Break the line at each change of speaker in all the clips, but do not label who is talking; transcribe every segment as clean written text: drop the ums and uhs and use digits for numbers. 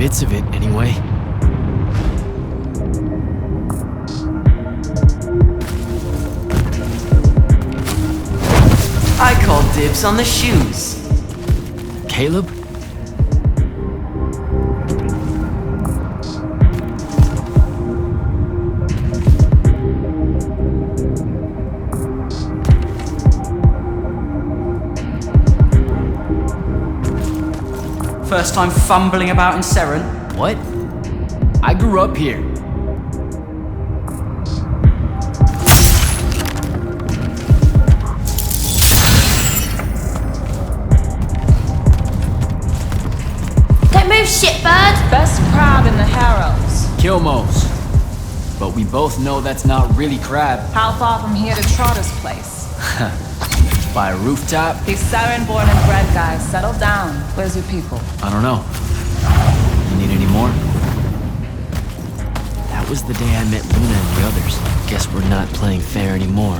Bits of it, anyway.
I call dibs on the shoes.
Caleb?
First time fumbling about in Seren?
What? I grew up here.
Don't move, shitbird!
Best crab in the Harrows.
Kilmos. But we both know that's not really crab.
How far from here to Trotter's place?
By a rooftop?
He's Saren born and bred, guys. Settle down. Where's your people?
I don't know. You need any more? That was the day I met Luna and the others. Guess we're not playing fair anymore.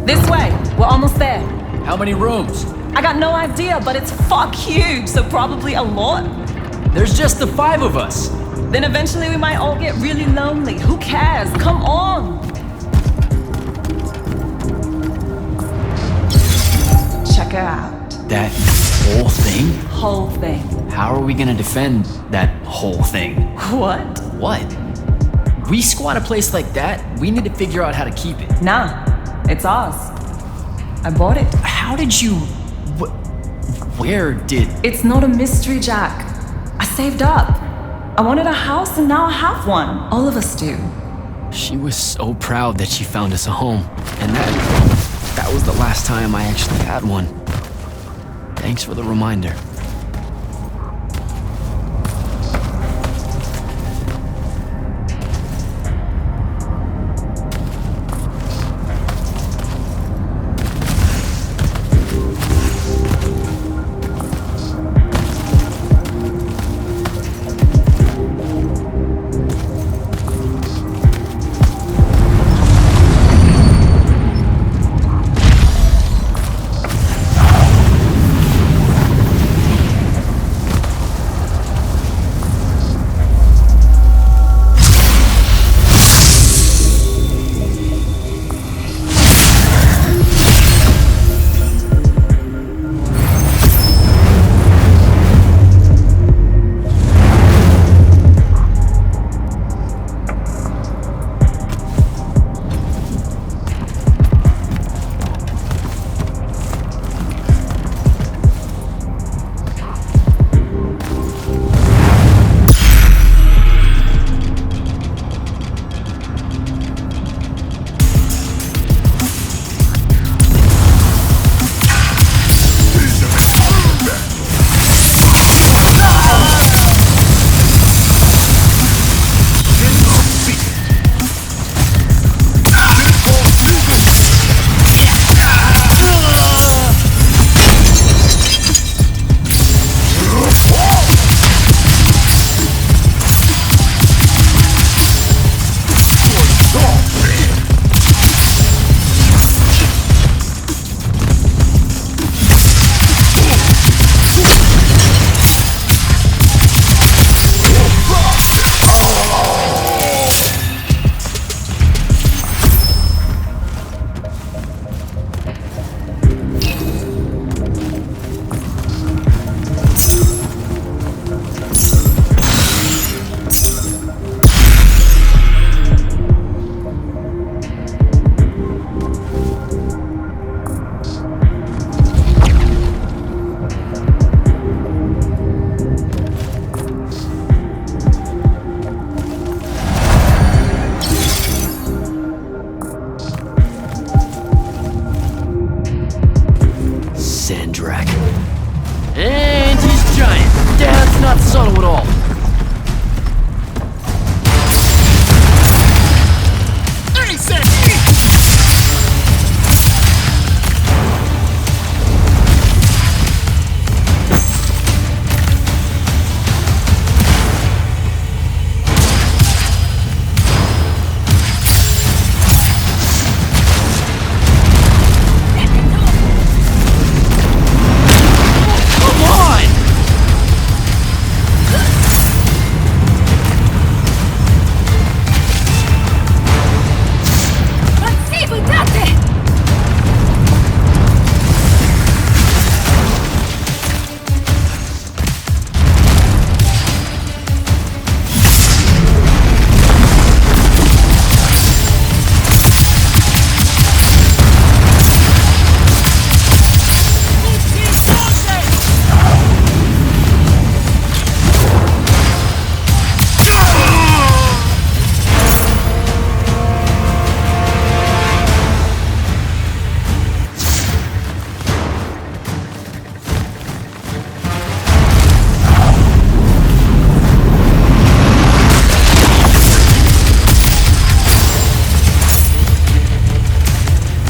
This way. We're almost there.
How many rooms?
I got no idea, but it's fuck huge, so probably a lot.
There's just the 5 of us.
Then eventually we might all get really lonely. Who cares? Come on! Check it out.
That whole thing?
Whole thing.
How are we gonna defend that whole thing?
What?
What? We squat a place like that, we need to figure out how to keep it.
Nah, it's ours. I bought it.
How did you... Where did...
It's not a mystery, Jack. I saved up. I wanted a house and now I have one. All of us do.
She was so proud that she found us a home. And that was the last time I actually had one. Thanks for the reminder. not subtle at all.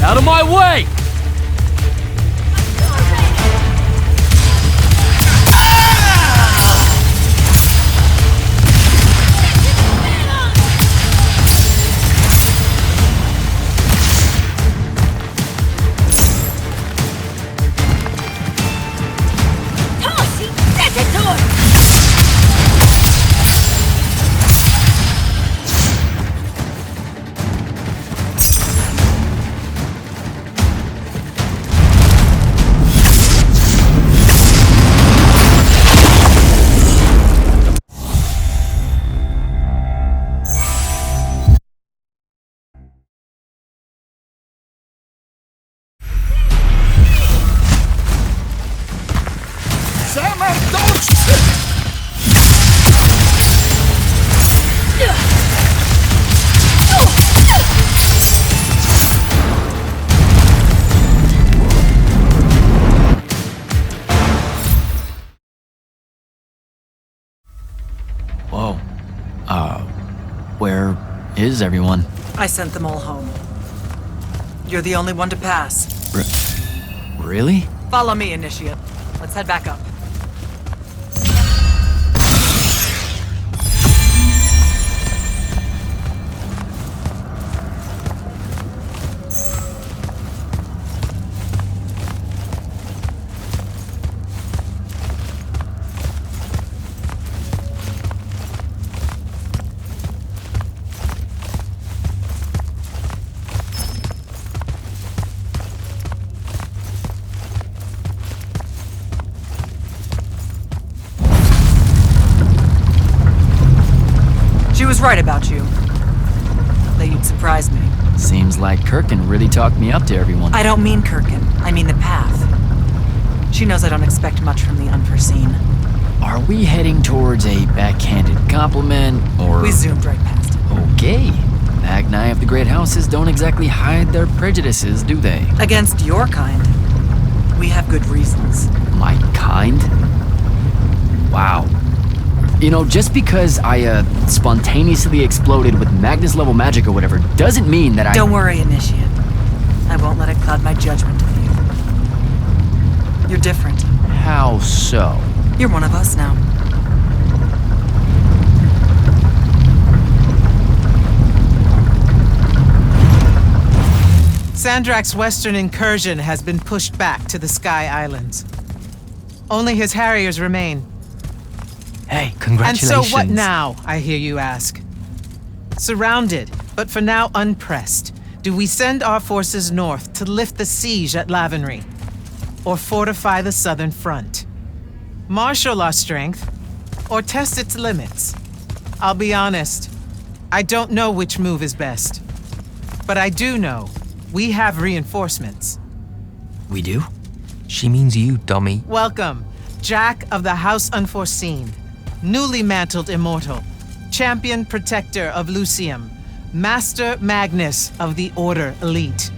Out of my way! Whoa. Where is everyone?
I sent them all home. You're the only one to pass.
Really?
Follow me, Initiate. Let's head back up. She was right about you. That you'd surprise me.
Seems like Kirkin really talked me up to everyone.
I don't mean Kirkin. I mean the path. She knows I don't expect much from the unforeseen.
Are we heading towards a backhanded compliment, or...?
We zoomed right past it.
Okay. Magni of the Great Houses don't exactly hide their prejudices, do they?
Against your kind. We have good reasons.
My kind? Wow. You know, just because I, spontaneously exploded with Magnus-level magic or whatever, doesn't mean that I...
Don't worry, Initiate. I won't let it cloud my judgment of you. You're different.
How so?
You're one of us now.
Sandrak's western incursion has been pushed back to the Sky Islands. Only his Harriers remain.
Hey, congratulations.
And so what now, I hear you ask? Surrounded, but for now unpressed, do we send our forces north to lift the siege at Lavenry? Or fortify the southern front? Marshal our strength, or test its limits? I'll be honest, I don't know which move is best. But I do know we have reinforcements.
We do?
She means you, dummy.
Welcome, Jack of the House Unforeseen. Newly mantled Immortal, Champion Protector of Lucium, Master Magnus of the Order Elite.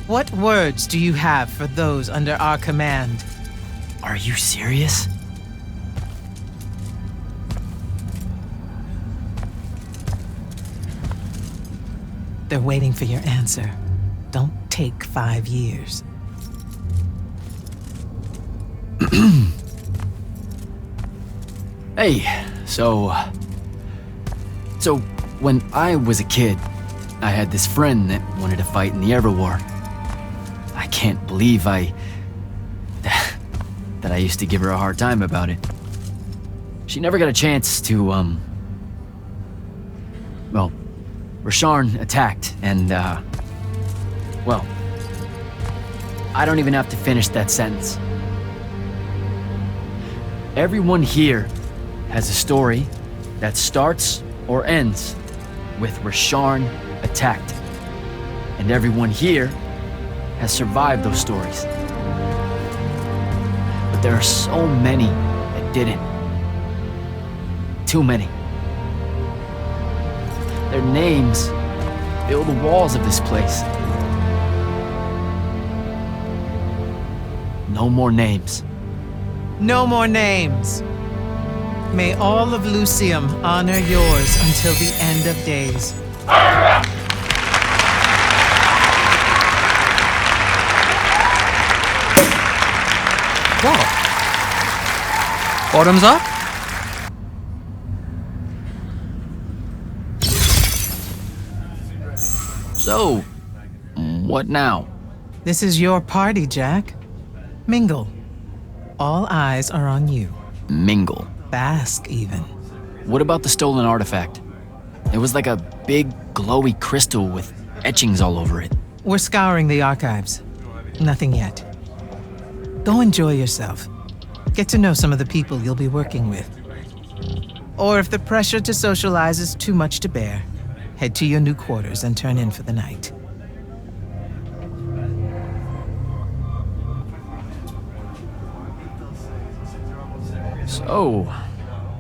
What words do you have for those under our command?
Are you serious?
They're waiting for your answer. Don't take 5 years.
Hey, so when I was a kid, I had this friend that wanted to fight in the Everwar. I can't believe that I used to give her a hard time about it. She never got a chance to, well, Rasharn attacked, and, well, I don't even have to finish that sentence. Everyone here has a story that starts or ends with Rasharn attacked. And everyone here has survived those stories. But there are so many that didn't. Too many. Their names fill the walls of this place. No more names.
No more names. May all of Lucium honor yours until the end of days.
What? Bottoms up?
So, what now?
This is your party, Jack. Mingle. All eyes are on you.
Mingle.
Bask, even.
What about the stolen artifact? It was like a big, glowy crystal with etchings all over it.
We're scouring the archives. Nothing yet. Go enjoy yourself. Get to know some of the people you'll be working with. Or if the pressure to socialize is too much to bear, head to your new quarters and turn in for the night.
So,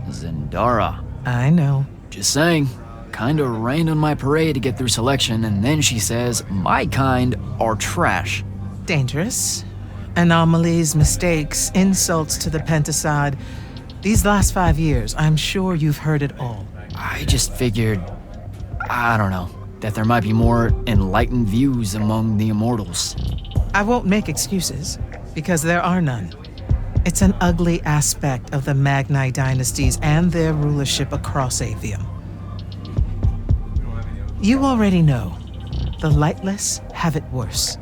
Zendara.
I know.
Just saying. Kinda rained on my parade to get through selection, and then she says my kind are trash.
Dangerous. Anomalies, mistakes, insults to the Pentasod. These last 5 years, I'm sure you've heard it all.
I just figured, I don't know, that there might be more enlightened views among the Immortals.
I won't make excuses, because there are none. It's an ugly aspect of the Magni dynasties and their rulership across Avium. You already know, the lightless have it worse.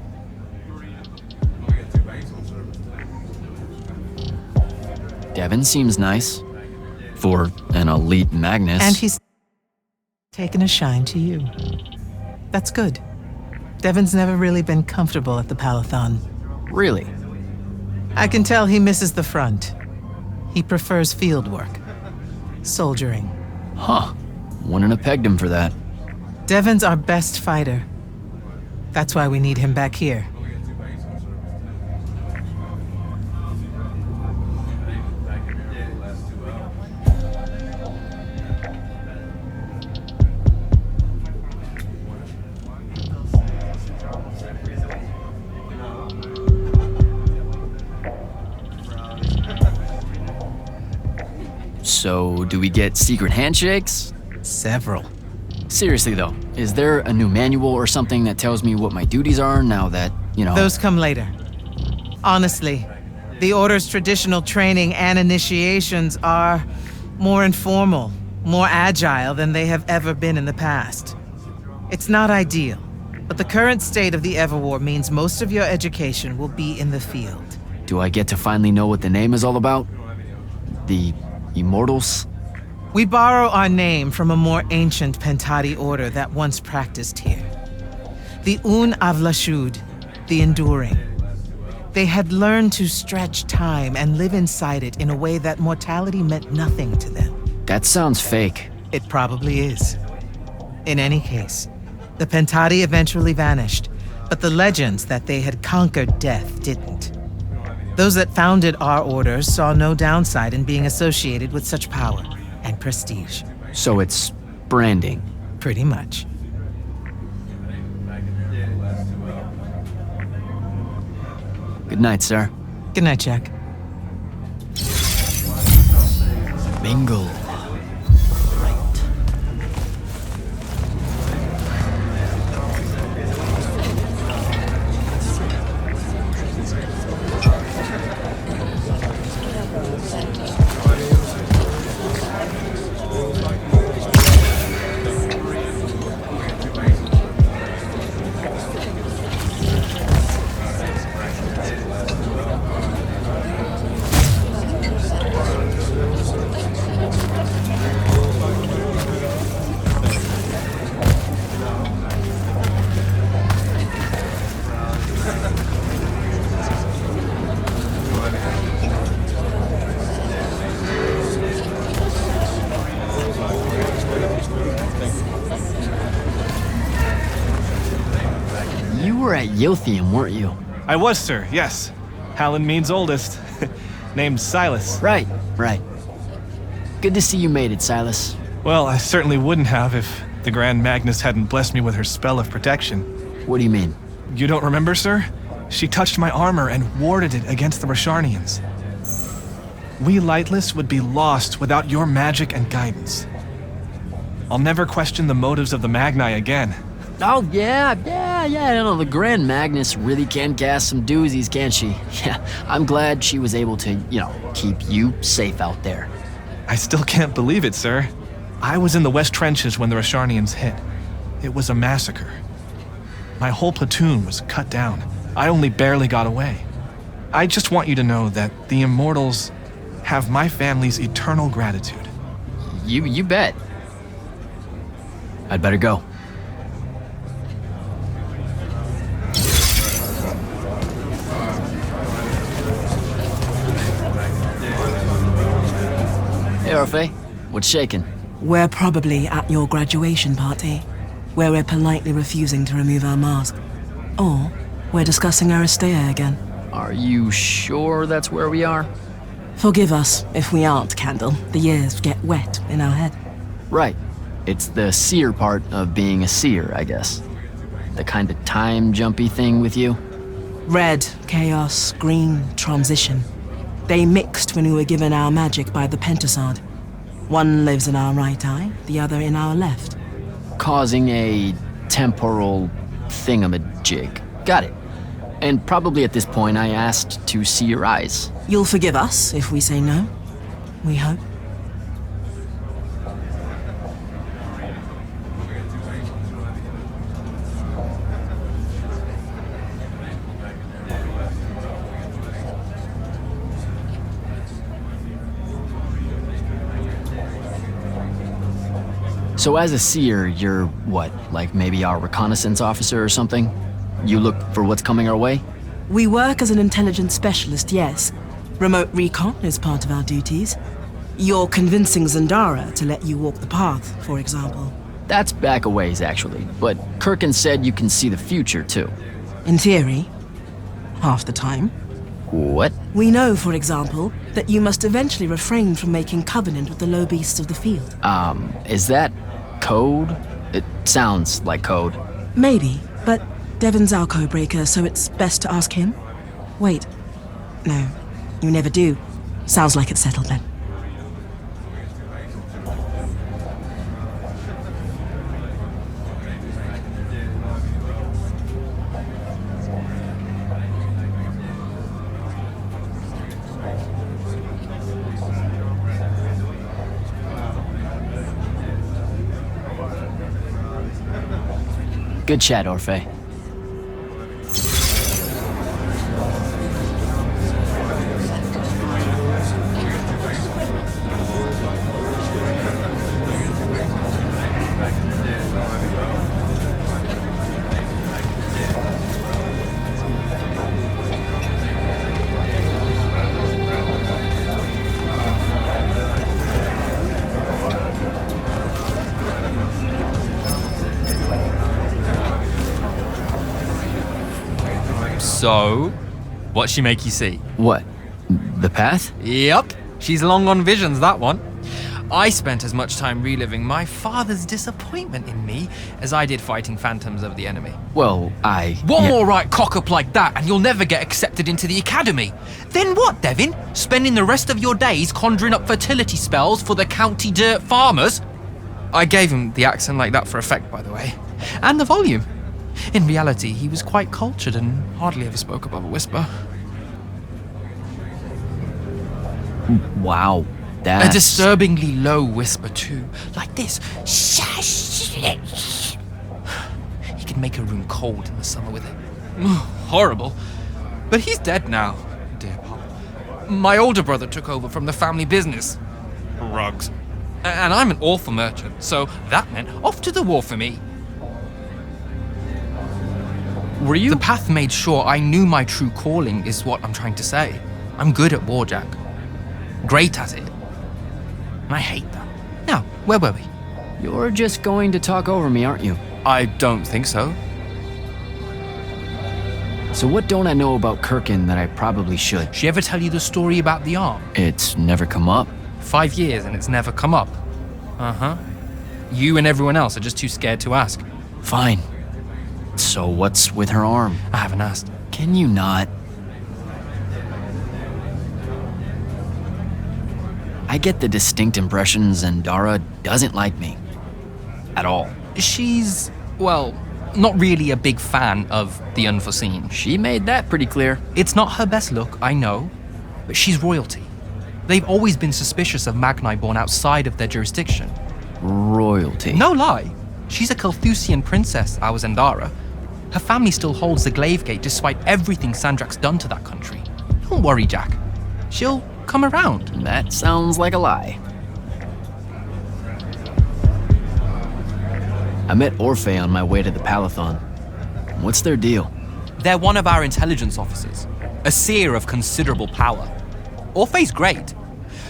Devin seems nice. For an elite Magnus.
And he's taken a shine to you. That's good. Devin's never really been comfortable at the Palathon.
Really?
I can tell he misses the front. He prefers field work. Soldiering.
Huh. Wouldn't have pegged him for that.
Devin's our best fighter. That's why we need him back here.
So, do we get secret handshakes?
Several.
Seriously though, is there a new manual or something that tells me what my duties are now that, you know...
Those come later. Honestly, the Order's traditional training and initiations are more informal, more agile than they have ever been in the past. It's not ideal, but the current state of the Everwar means most of your education will be in the field.
Do I get to finally know what the name is all about? The Immortals?
We borrow our name from a more ancient Pentati order that once practiced here. The Un Avlashud, the Enduring. They had learned to stretch time and live inside it in a way that mortality meant nothing to them.
That sounds fake.
It probably is. In any case, the Pentati eventually vanished, but the legends that they had conquered death didn't. Those that founded our order saw no downside in being associated with such power and prestige.
So it's branding.
Pretty much.
Good night, sir.
Good night, Jack.
Mingle. Right. at Yilthium, weren't you?
I was, sir, yes. Hallen means oldest. Named Silas.
Right. Good to see you made it, Silas.
Well, I certainly wouldn't have if the Grand Magnus hadn't blessed me with her spell of protection.
What do you mean?
You don't remember, sir? She touched my armor and warded it against the Rasharnians. We Lightless would be lost without your magic and guidance. I'll never question the motives of the Magni again.
Oh, yeah, I don't know, the Grand Magnus really can cast some doozies, can't she? Yeah, I'm glad she was able to, keep you safe out there.
I still can't believe it, sir. I was in the West Trenches when the Rasharnians hit. It was a massacre. My whole platoon was cut down. I only barely got away. I just want you to know that the Immortals have my family's eternal gratitude.
You bet. I'd better go. Hey, Orphe. What's shaking?
We're probably at your graduation party, where we're politely refusing to remove our mask. Or we're discussing Aristea again.
Are you sure that's where we are?
Forgive us if we aren't, Candle. The years get wet in our head.
Right. It's the seer part of being a seer, I guess. The kind of time-jumpy thing with you.
Red, chaos, green, transition. They mixed when we were given our magic by the Pentasod. One lives in our right eye, the other in our left.
Causing a temporal thingamajig. Got it. And probably at this point I asked to see your eyes.
You'll forgive us if we say no. We hope.
So as a seer, you're what, like maybe our reconnaissance officer or something? You look for what's coming our way?
We work as an intelligence specialist, yes. Remote recon is part of our duties. You're convincing Zandara to let you walk the path, for example.
That's back a ways, actually. But Kirkin said you can see the future, too.
In theory. Half the time.
What?
We know, for example, that you must eventually refrain from making covenant with the low beasts of the field.
Is that code? It sounds like code.
Maybe, but Devon's our codebreaker, so it's best to ask him. Wait. No, you never do. Sounds like it's settled then.
Good chat, Orphe.
So, what'd she make you see?
What? The path?
Yup, she's long on visions, that one. I spent as much time reliving my father's disappointment in me as I did fighting phantoms of the enemy.
Well,
One more right cock-up like that and you'll never get accepted into the academy. Then what, Devin? Spending the rest of your days conjuring up fertility spells for the county dirt farmers? I gave him the accent like that for effect, by the way. And the volume. In reality, he was quite cultured and hardly ever spoke above a whisper.
Wow.
A
That's...
disturbingly low whisper, too. Like this. He could make a room cold in the summer with it. Horrible. But he's dead now, dear Pop. My older brother took over from the family business. Rugs. And I'm an awful merchant, so that meant off to the war for me.
Were you...
The path made sure I knew my true calling is what I'm trying to say. I'm good at war, Jack. Great at it. And I hate that. Now, where were we?
You're just going to talk over me, aren't you?
I don't think so.
So what don't I know about Kirkin that I probably should?
She ever tell you the story about the arm?
It's never come up.
5 years and it's never come up. Uh-huh. You and everyone else are just too scared to ask.
Fine. So what's with her arm?
I haven't asked.
Can you not? I get the distinct impression Zendara doesn't like me. At all.
She's, well, not really a big fan of the unforeseen.
She made that pretty clear.
It's not her best look, I know, but she's royalty. They've always been suspicious of Magni born outside of their jurisdiction.
Royalty?
No lie. She's a Carthusian princess, our Zendara. Her family still holds the Glaive Gate despite everything Sandrak's done to that country. Don't worry, Jack. She'll come around.
That sounds like a lie. I met Orphe on my way to the Palathon. What's their deal?
They're one of our intelligence officers, a seer of considerable power. Orphe's great.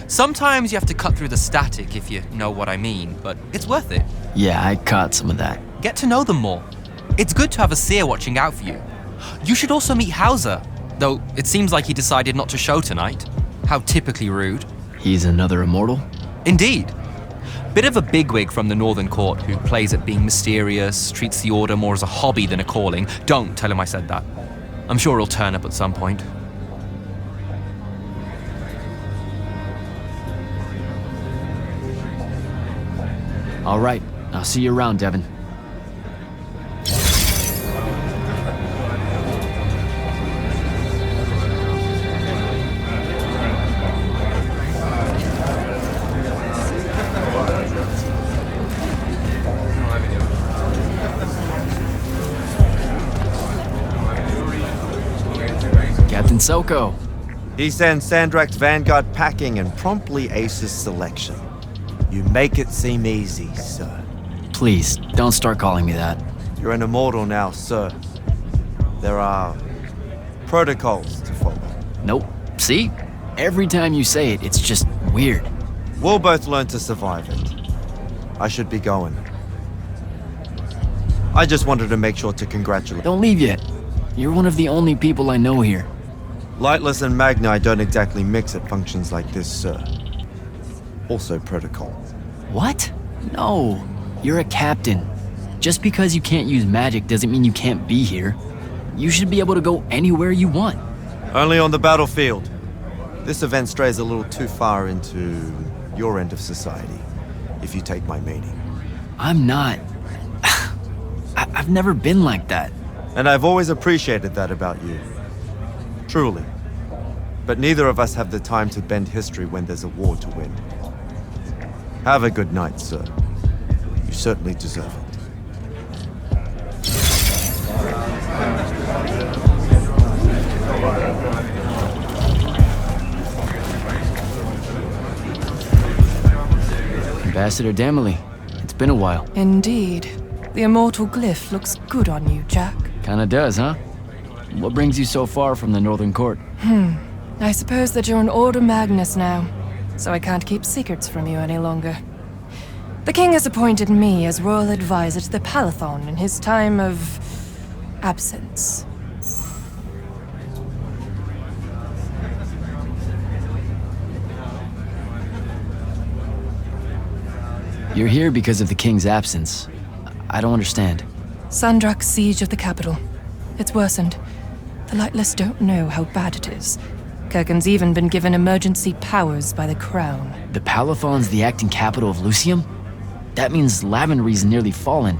Sometimes you have to cut through the static, if you know what I mean, but it's worth it.
Yeah, I caught some of that.
Get to know them more. It's good to have a seer watching out for you. You should also meet Hauser, though it seems like he decided not to show tonight. How typically rude.
He's another immortal?
Indeed. Bit of a bigwig from the Northern Court who plays at being mysterious, treats the Order more as a hobby than a calling. Don't tell him I said that. I'm sure he'll turn up at some point.
All right, I'll see you around, Devin. Captain Soko.
He sends Sandrak's vanguard packing and promptly aces selection. You make it seem easy, sir.
Please, don't start calling me that.
You're an immortal now, sir. There are protocols to follow.
Nope. See? Every time you say it, it's just weird.
We'll both learn to survive it. I should be going. I just wanted to make sure to congratulate.
Don't leave yet. You're one of the only people I know here.
Lightless and Magni don't exactly mix at functions like this, sir. Also protocol.
What? No. You're a captain. Just because you can't use magic doesn't mean you can't be here. You should be able to go anywhere you want.
Only on the battlefield. This event strays a little too far into your end of society, if you take my meaning.
I'm not. I've never been like that.
And I've always appreciated that about you. Truly. But neither of us have the time to bend history when there's a war to win. Have a good night, sir. You certainly deserve it.
Ambassador Damley, it's been a while.
Indeed. The immortal glyph looks good on you, Jack.
Kinda does, huh? What brings you so far from the Northern Court?
I suppose that you're an Order Magnus now, so I can't keep secrets from you any longer. The king has appointed me as royal advisor to the Palathon in his time of absence.
You're here because of the king's absence. I don't understand.
Sandrak's siege of the capital. It's worsened. The Lightless don't know how bad it is. Kirkin's even been given emergency powers by the crown.
The Palathon's the acting capital of Lucium? That means Lavenry's nearly fallen.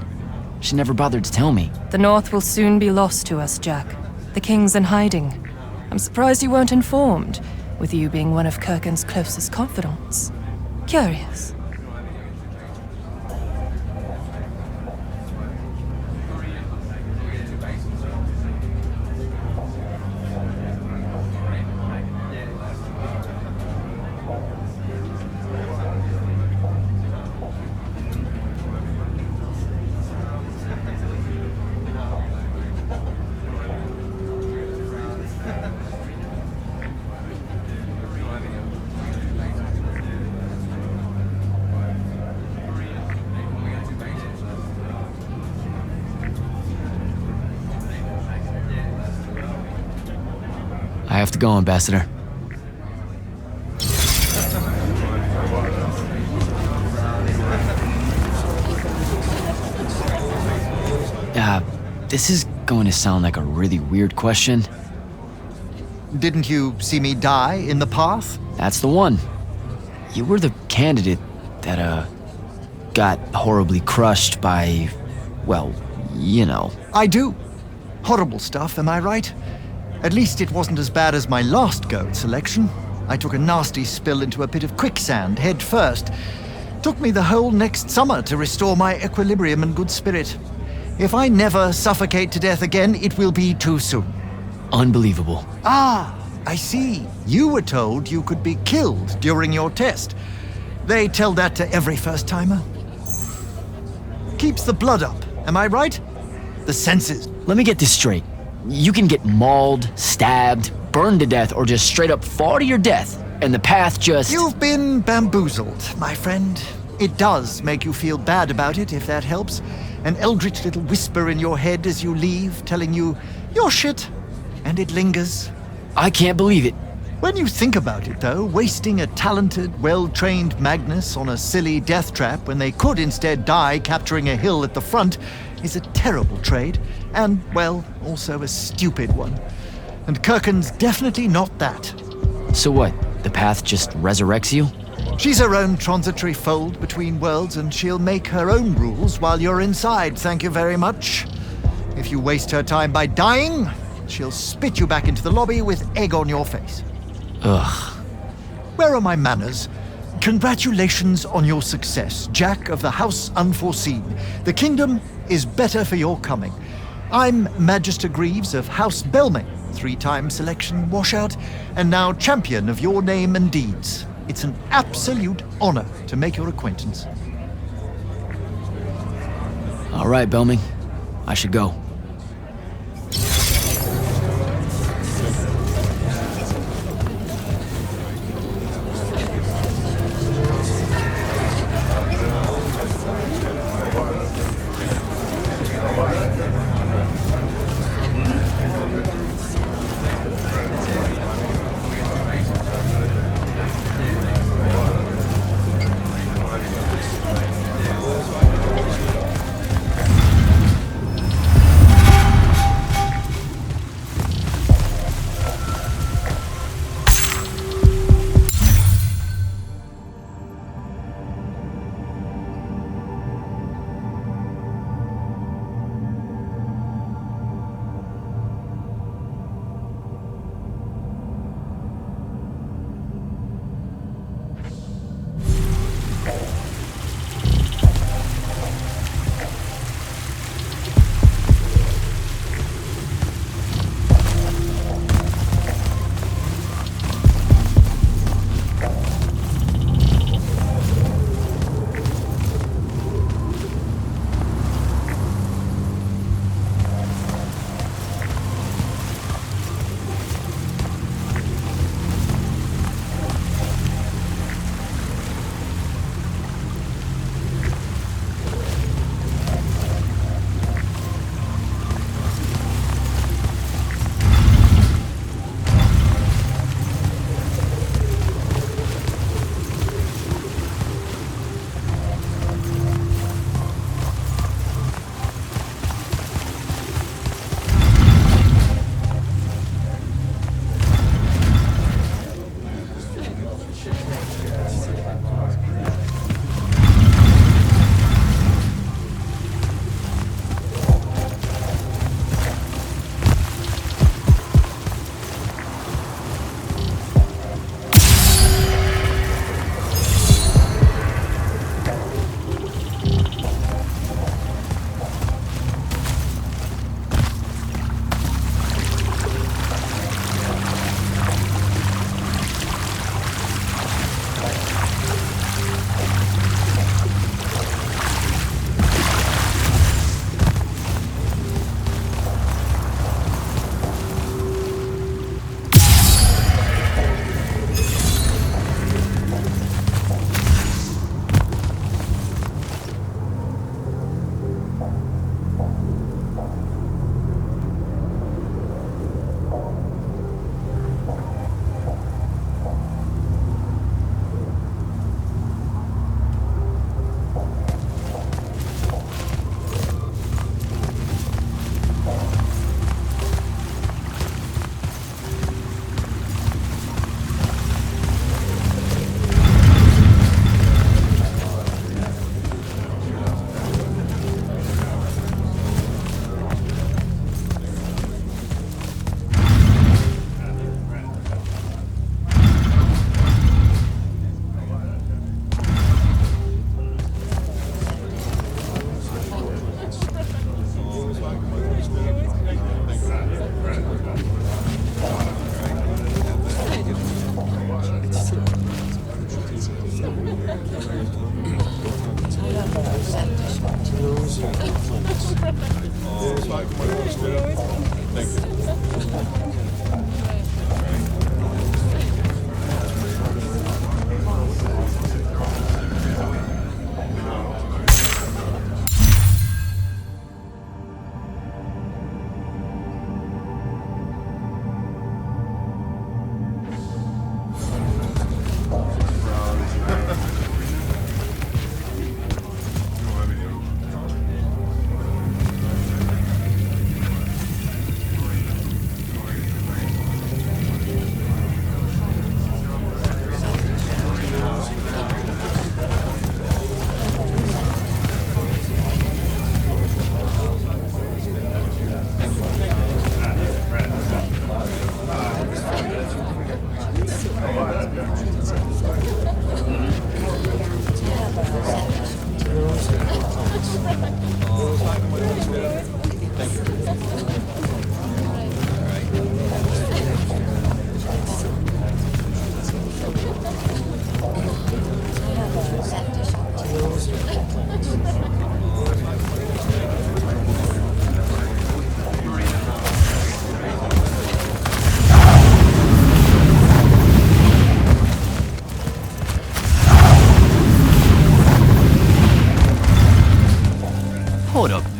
She never bothered to tell me.
The North will soon be lost to us, Jack. The king's in hiding. I'm surprised you weren't informed, with you being one of Kirkin's closest confidants. Curious.
I have to go, Ambassador. This is going to sound like a really weird question.
Didn't you see me die in the path?
That's the one. You were the candidate that, got horribly crushed by, well, you know.
I do. Horrible stuff, am I right? At least it wasn't as bad as my last go at selection. I took a nasty spill into a pit of quicksand head first. Took me the whole next summer to restore my equilibrium and good spirit. If I never suffocate to death again, it will be too soon.
Unbelievable.
Ah, I see. You were told you could be killed during your test. They tell that to every first-timer. Keeps the blood up, am I right? The senses.
Let me get this straight. You can get mauled, stabbed, burned to death, or just straight up fall to your death, and the path just...
You've been bamboozled, my friend. It does make you feel bad about it, if that helps. An eldritch little whisper in your head as you leave, telling you, you're shit. And it lingers.
I can't believe it.
When you think about it, though, wasting a talented, well-trained Magnus on a silly death trap when they could instead die capturing a hill at the front is a terrible trade, and, well, also a stupid one. And Kirkin's definitely not that.
So what? The path just resurrects you?
She's her own transitory fold between worlds, and she'll make her own rules while you're inside, thank you very much. If you waste her time by dying, she'll spit you back into the lobby with egg on your face.
Ugh.
Where are my manners? Congratulations on your success, Jack of the House Unforeseen. The kingdom is better for your coming. I'm Magister Greaves of House Belmay, 3-time selection washout, and now champion of your name and deeds. It's an absolute honor to make your acquaintance.
All right, Belming. I should go.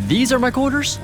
These are my quarters?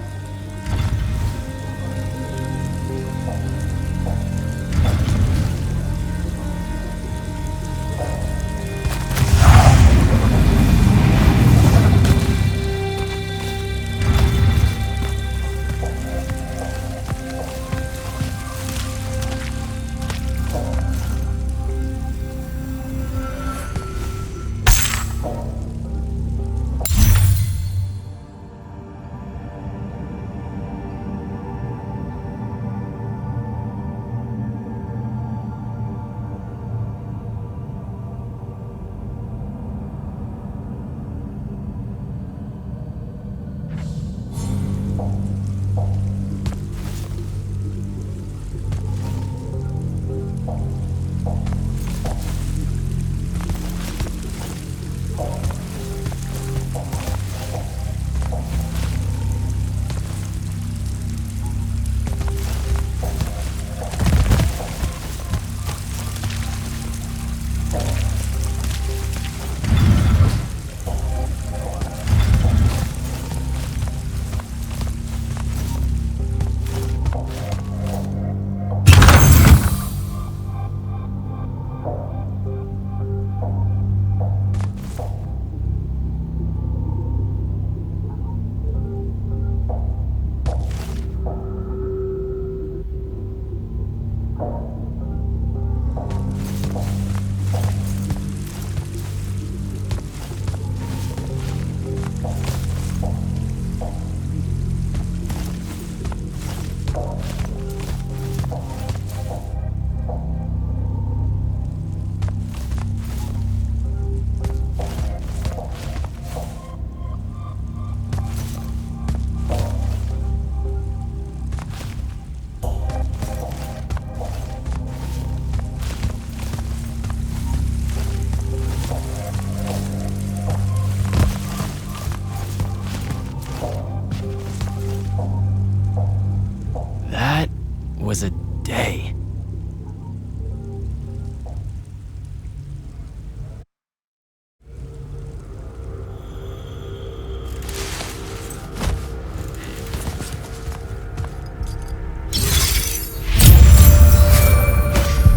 Was a day.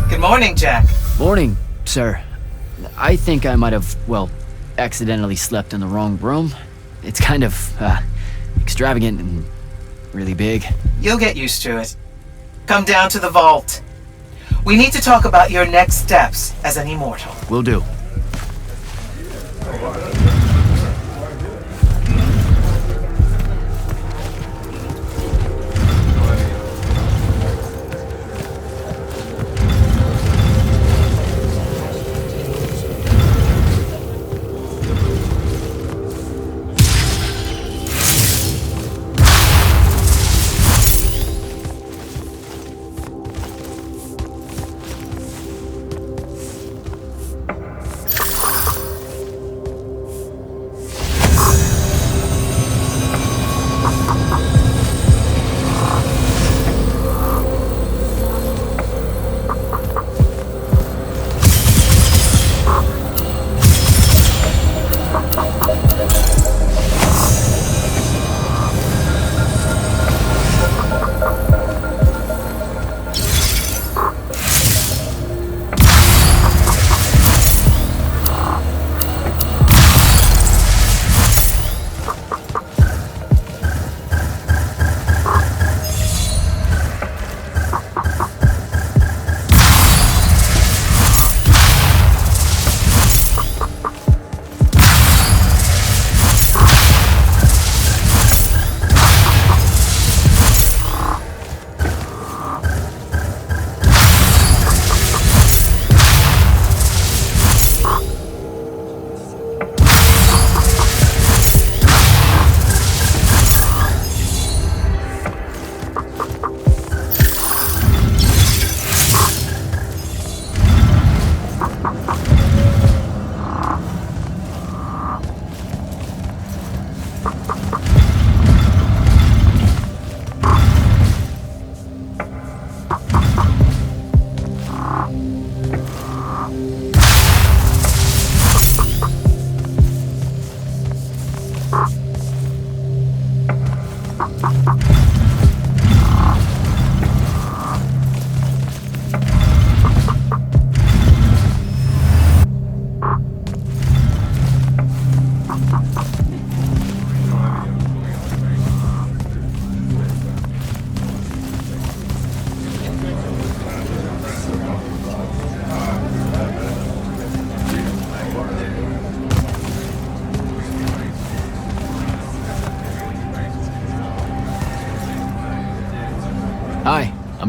Good morning, Jack.
Morning, sir. I think I might have, well, accidentally slept in the wrong room. It's kind of, extravagant and really big.
You'll get used to it. Come down to the vault. We need to talk about your next steps as an immortal.
Will do.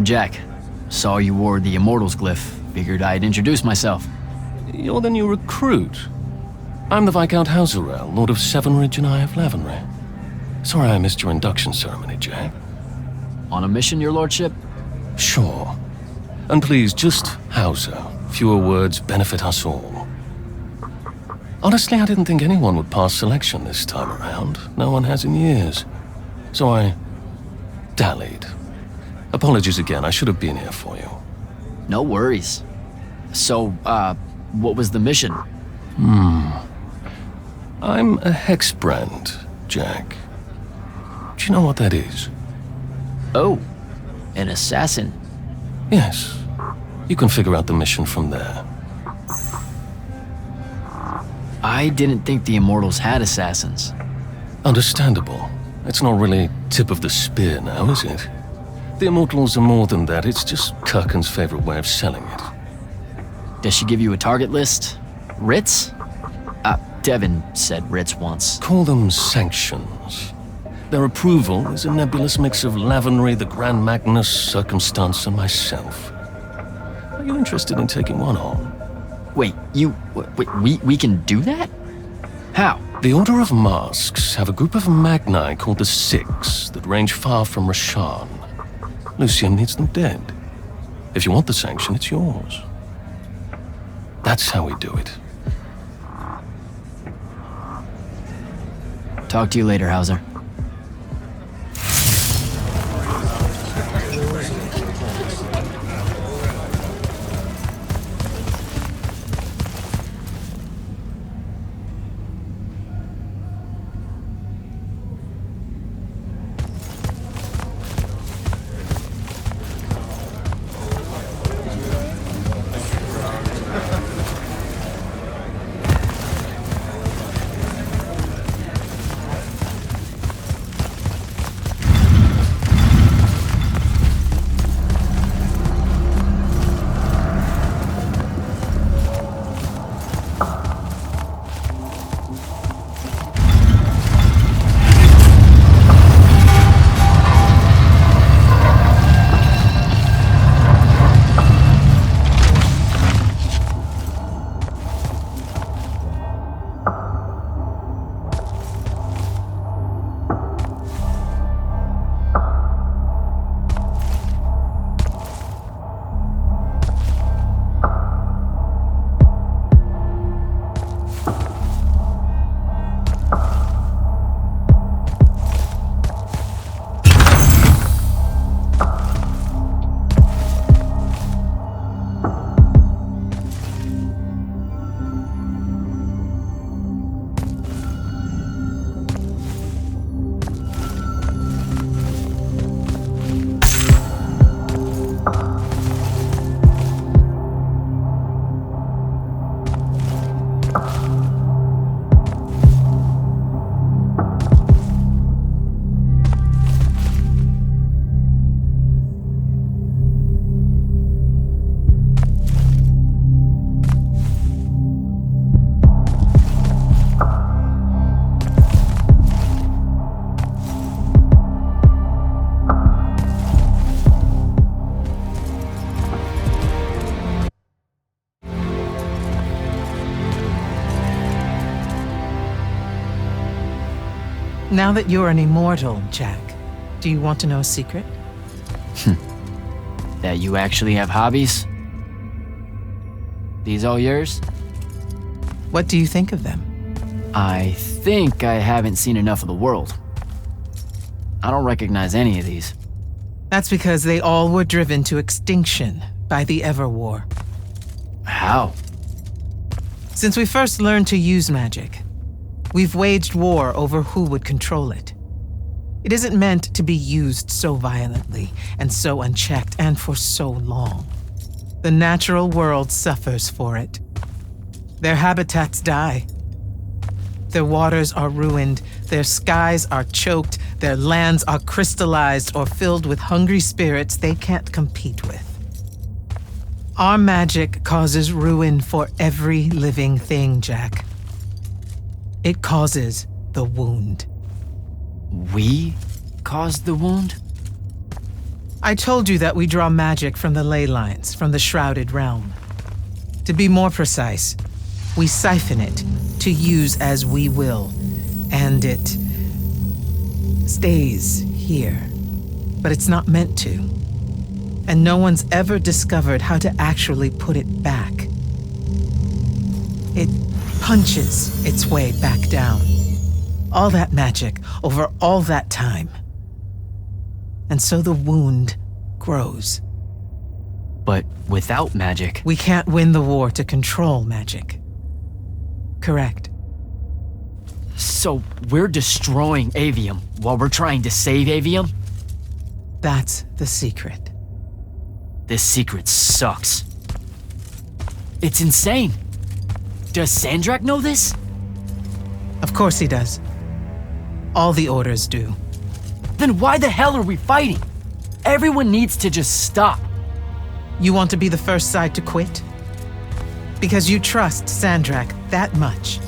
I'm Jack. Saw you wore the Immortals glyph. Figured I'd introduce myself.
You're the new recruit. I'm the Viscount Hauserel, Lord of Severnridge and Eye of Lavenry. Sorry I missed your induction ceremony, Jack.
On a mission, your lordship?
Sure. And please, just Hauser. Fewer words benefit us all. Honestly, I didn't think anyone would pass selection this time around. No one has in years. So I dallied. Apologies again, I should have been here for you.
No worries. So, what was the mission?
I'm a hexbrand, Jack. Do you know what that is?
Oh, an assassin.
Yes. You can figure out the mission from there.
I didn't think the Immortals had assassins.
Understandable. It's not really tip of the spear now, is it? The Immortals are more than that. It's just Kirkin's favorite way of selling it.
Does she give you a target list? Writs? Devin said writs once.
Call them sanctions. Their approval is a nebulous mix of Lavenry, the Grand Magnus, Circumstance, and myself. Are you interested in taking one on?
Wait, we can do that? How?
The Order of Masks have a group of Magni called the Six that range far from Rasharn. Lucian needs them dead. If you want the sanction, it's yours. That's how we do it.
Talk to you later, Hauser.
Now that you're an immortal, Jack, do you want to know a secret?
That you actually have hobbies? These all yours?
What do you think of them?
I think I haven't seen enough of the world. I don't recognize any of these.
That's because they all were driven to extinction by the Everwar.
How?
Since we first learned to use magic, we've waged war over who would control it. It isn't meant to be used so violently and so unchecked and for so long. The natural world suffers for it. Their habitats die. Their waters are ruined, their skies are choked, their lands are crystallized or filled with hungry spirits they can't compete with. Our magic causes ruin for every living thing, Jack. It causes the wound.
We caused the wound?
I told you that we draw magic from the ley lines, from the shrouded realm. To be more precise, we siphon it to use as we will, and it stays here. But it's not meant to. And no one's ever discovered how to actually put it back. It punches its way back down. All that magic over all that time. And so the wound grows.
But without magic...
We can't win the war to control magic. Correct.
So we're destroying Avium while we're trying to save Avium?
That's the secret.
This secret sucks. It's insane. Does Sandrak know this?
Of course he does. All the orders do.
Then why the hell are we fighting? Everyone needs to just stop.
You want to be the first side to quit? Because you trust Sandrak that much.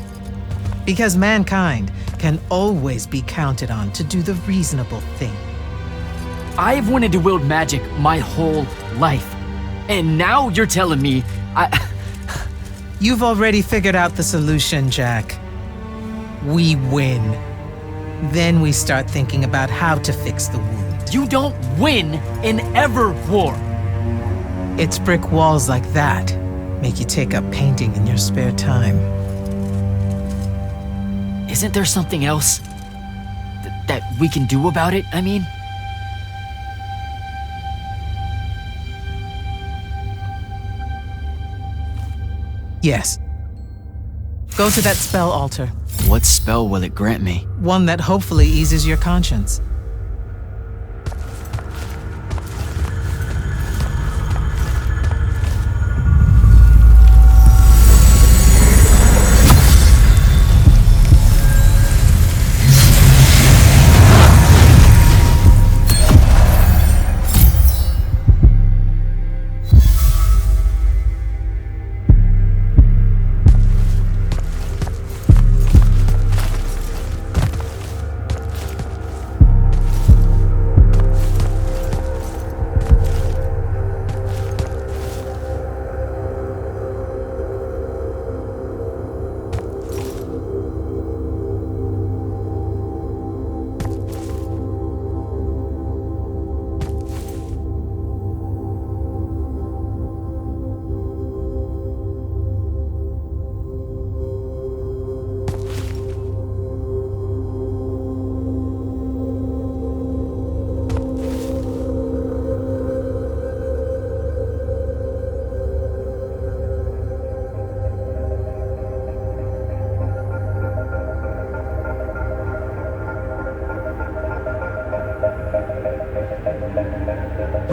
Because mankind can always be counted on to do the reasonable thing.
I've wanted to wield magic my whole life. And now you're telling me
You've already figured out the solution, Jack. We win. Then we start thinking about how to fix the wound.
You don't win in ever war.
It's brick walls like that make you take up painting in your spare time.
Isn't there something else that we can do about it, I mean?
Yes. Go to that spell altar.
What spell will it grant me?
One that hopefully eases your conscience.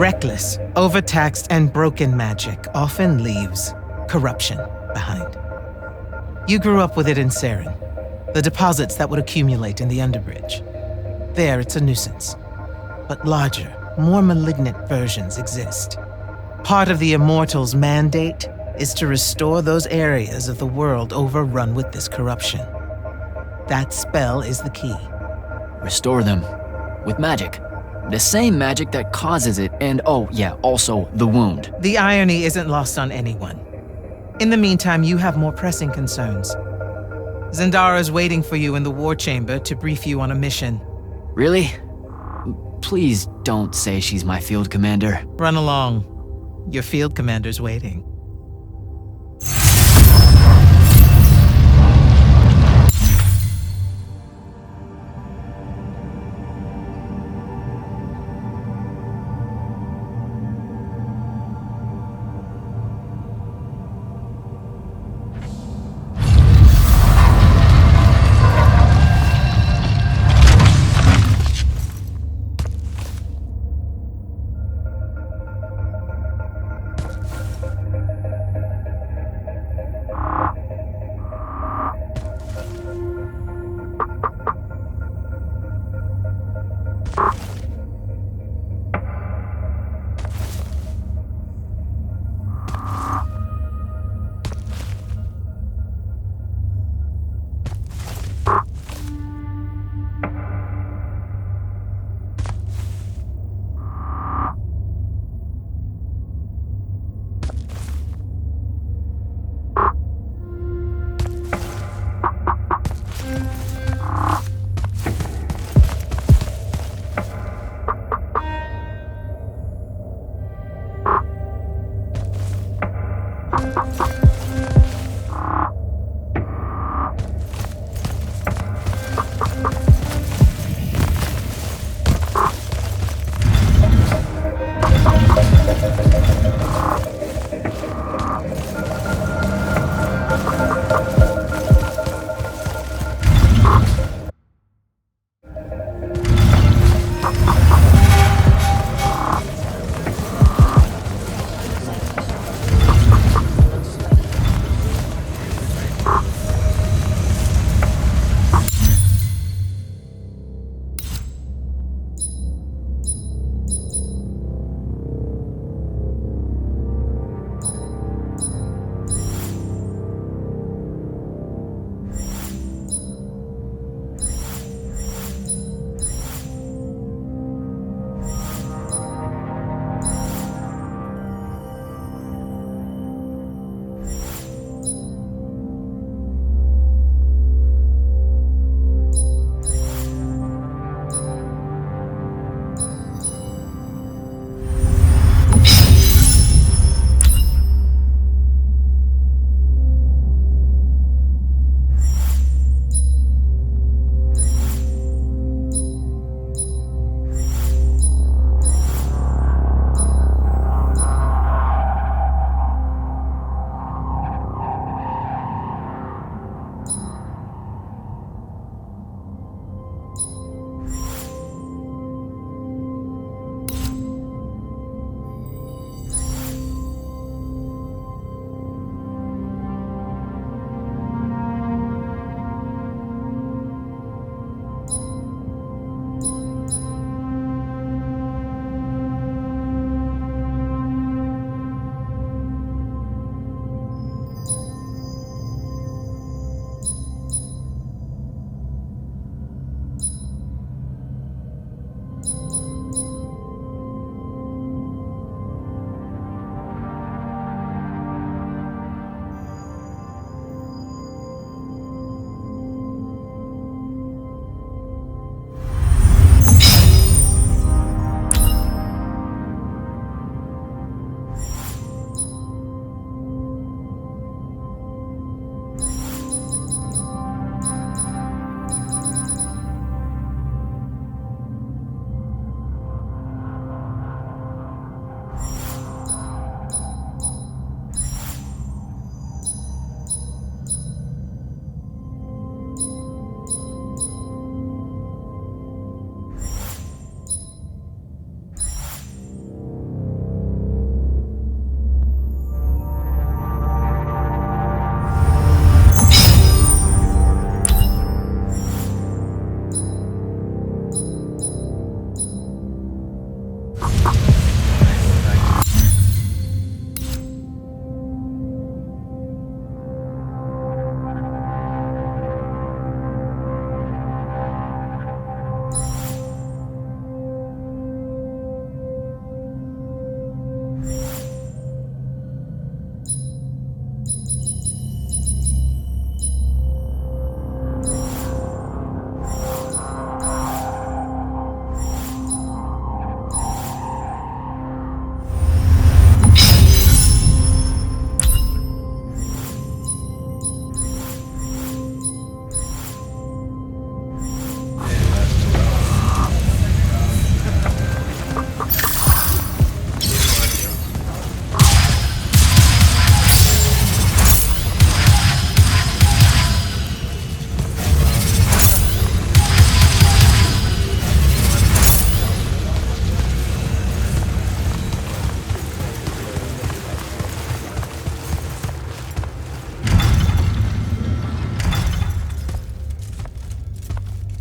Reckless, overtaxed, and broken magic often leaves corruption behind. You grew up with it in Saren, the deposits that would accumulate in the Underbridge. There, it's a nuisance. But larger, more malignant versions exist. Part of the Immortals' mandate is to restore those areas of the world overrun with this corruption. That spell is the key.
Restore them with magic. The same magic that causes it, and oh yeah, also the wound.
The irony isn't lost on anyone. In the meantime, you have more pressing concerns. Zendara's waiting for you in the war chamber to brief you on a mission.
Really? Please don't say she's my field commander.
Run along. Your field commander's waiting.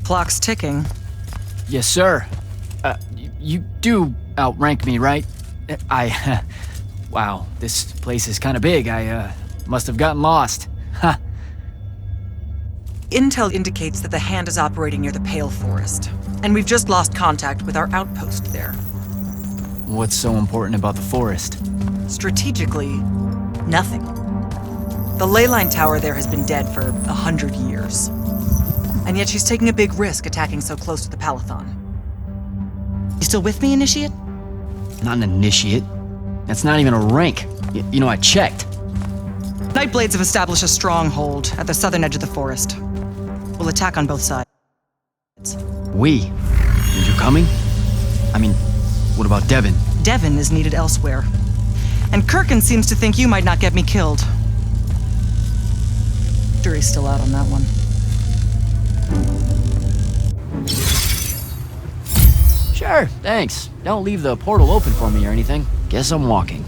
Clock's ticking.
Yes, sir. You do outrank me, right? Wow, this place is kind of big. I must have gotten lost. Ha.
Intel indicates that the Hand is operating near the Pale Forest, and we've just lost contact with our outpost there.
What's so important about the forest?
Strategically, nothing. The ley line tower there has been dead for 100 years. And yet she's taking a big risk attacking so close to the Palathon. You still with me, Initiate?
Not an initiate. That's not even a rank. You know, I checked.
Nightblades have established a stronghold at the southern edge of the forest. We'll attack on both sides.
We? And you're coming? I mean, what about Devin?
Devin is needed elsewhere. And Kirkin seems to think you might not get me killed. Jury's still out on that one.
Sure, thanks. Don't leave the portal open for me or anything. Guess I'm walking.